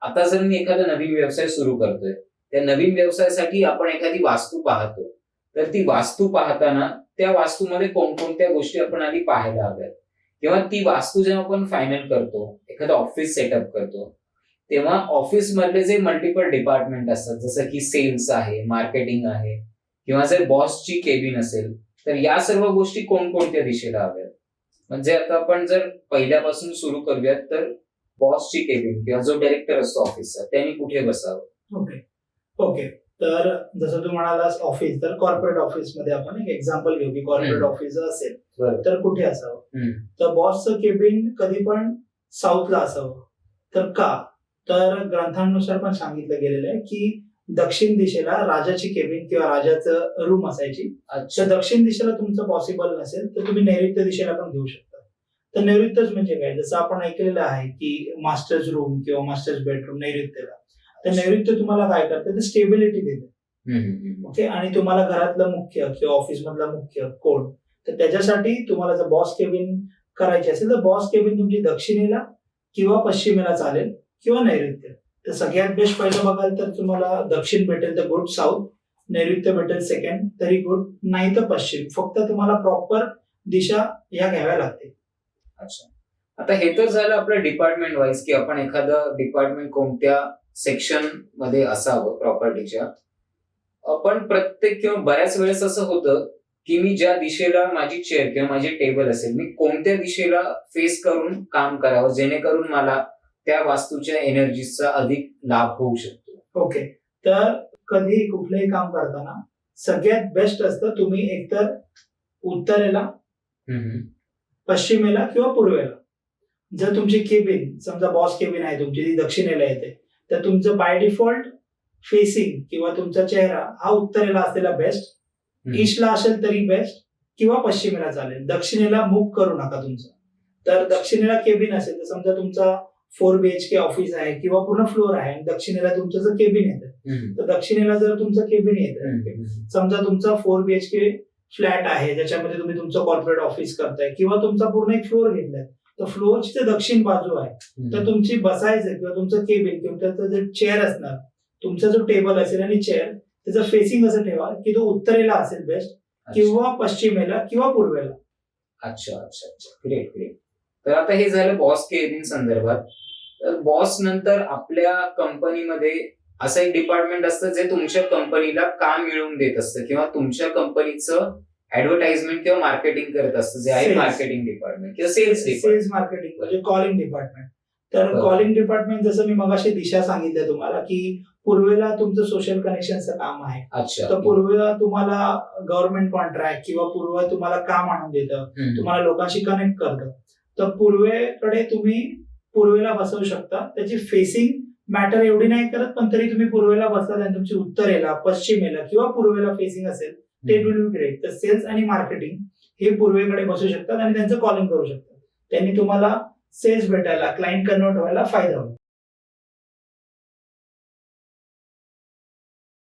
आता जर मी एखादा नवीन व्यवसाय सुरू करतोय, त्या नवीन व्यवसायासाठी आपण एखादी वास्तू पाहतो. तर ती वास्तू पाहताना त्या वास्तूमध्ये कोणकोणत्या गोष्टी आपण आधी पाहायला हव्यात किंवा ती वास्तू जेव्हा आपण फायनल करतो, एखादं ऑफिस सेटअप करतो, तेव्हा ऑफिस मधले जे मल्टिपल डिपार्टमेंट असतात, जसं की सेल्स आहे, मार्केटिंग आहे किंवा जर बॉसची केबिन असेल, तर या सर्व गोष्टी कोणकोणत्या दिशेला हव्यात. म्हणजे आता आपण जर पहिल्यापासून सुरू करूयात, तर बॉसची केबिन किंवा जो डायरेक्टर असतो ऑफिसचा, त्यांनी कुठे बसावं. Okay okay. तर जसं तू म्हणालास ऑफिस, तर कॉर्पोरेट ऑफिस मध्ये आपण एक एक्झाम्पल घेऊ की कॉर्पोरेट ऑफिस असेल तर कुठे असावं. तर बॉसचं केबिन कधी पण साऊथला असावं. तर का? तर ग्रंथांनुसार पण सांगितलं गेलेलं आहे की दक्षिण दिशेला राजाची केबिन किंवा राजाचं रूम असायची. तर दक्षिण दिशेला तुमचं पॉसिबल नसेल तर तुम्ही नैऋत्य दिशेला पण घेऊ शकता. तर नैऋत्यच म्हणजे काय, जसं आपण ऐकलेलं आहे की मास्टर्स रूम किंवा मास्टर्स बेडरूम नैऋत्यला. तर नैऋत्य तुम्हाला काय करतं, ते स्टेबिलिटी देते. ओके. आणि तुम्हाला घरातलं मुख्य किंवा ऑफिस मधला मुख्य कोण, तर त्याच्यासाठी तुम्हाला जर बॉस केबिन करायची असेल तर बॉस केबिन तुमची दक्षिणेला किंवा पश्चिमेला चालेल किंवा नैऋत्य. तर सगळ्यात बेस्ट पहिलं बघाल तर तुम्हाला दक्षिण भेटेल तर गुड, साऊथ. नैऋत्य भेटेल सेकंड तरी गुड, नाही तर पश्चिम. फक्त तुम्हाला प्रॉपर दिशा या घ्याव्या लागतील. अच्छा. आता हे तर झालं आपलं डिपार्टमेंट वाईज की आपण एखादं डिपार्टमेंट कोणत्या सेक्शन मध्ये असावं प्रॉपर्टीच्या. पण प्रत्येक किंवा बऱ्याच वेळेस असं होतं की मी ज्या दिशेला माझी चेअर किंवा माझी टेबल असेल, मी कोणत्या दिशेला फेस करून काम करावं जेणेकरून मला त्या वास्तूच्या एनर्जीचा अधिक लाभ होऊ शकतो. ओके. तर कधी कुठलंही काम करताना सगळ्यात बेस्ट असतं तुम्ही एकतर उत्तरेला, पश्चिमेला किंवा पूर्वेला. जर तुमची केबिन समजा बॉस केबिन आहे तुमची, ती दक्षिणेला येते, तर तुमचं बाय डिफॉल्ट फेसिंग किंवा तुमचा चेहरा हा उत्तरेला असलेला बेस्ट. ईस्टला असेल तरी बेस्ट किंवा पश्चिमेला चालेल. दक्षिणेला मुख करू नका तुमचं. तर दक्षिणेला केबिन असेल तर समजा तुमचा 4 BHK ऑफिस आहे किंवा पूर्ण फ्लोअर आहे आणि दक्षिणेला तुमचं जर केबिन येतं, तर दक्षिणेला जर तुमचं केबिन येतं, समजा तुमचा 4 BHK फ्लॅट आहे ज्याच्यामध्ये तुम्ही तुमचं कॉर्पोरेट ऑफिस करताय किंवा तुमचा पूर्ण एक फ्लोअर घेतलाय, तर फ्लोअरची जे दक्षिण बाजू आहे, तर तुमची बसायचं किंवा तुमचं केबिन किंवा त्याचं जे चेअर असणार, तुमचा जो टेबल असेल आणि चेअर, त्याचं फेसिंग असं ठेवा की तो उत्तरेला असेल बेस्ट किंवा पश्चिमेला किंवा पूर्वेला. अच्छा अच्छा अच्छा. Great great. तर आता हे झालं बॉस केबिन संदर्भात. तर बॉस नंतर आपल्या कंपनीमध्ये असं एक डिपार्टमेंट असतं जे तुमच्या कंपनीला काम मिळवून देत असतं किंवा तुमच्या कंपनीचं ऍडव्हर्टाइजमेंट किंवा मार्केटिंग करत असतं, जे आहे मार्केटिंग डिपार्टमेंट किंवा सेल्स मार्केटिंग म्हणजे कॉलिंग डिपार्टमेंट. तर कॉलिंग डिपार्टमेंट जसं मी मगाशी दिशा सांगितलं तुम्हाला की पूर्वेला तुमचं सोशल कनेक्शनचं काम आहे. अच्छा. तर पूर्वेला तुम्हाला गव्हर्नमेंट कॉन्ट्रॅक्ट किंवा पूर्व तुम्हाला काम आणून देतं, तुम्हाला लोकांशी कनेक्ट करतं. तर पूर्वेकडे तुम्ही पूर्वेला बसवू शकता. त्याची फेसिंग मॅटर एवढी नाही करत, पण तरी तुम्ही पूर्वेला बसलात आणि तुमची उत्तरेला, पश्चिमेला किंवा पूर्वेला फेसिंग असेल ते विल बी ग्रेट. तर सेल्स आणि मार्केटिंग हे पूर्वेकडे बसू शकतात आणि त्यांचं कॉलिंग करू शकतात. त्यांनी तुम्हाला सेल्स भेटायला, क्लायंट कन्वर्ट व्हायला फायदा होईल.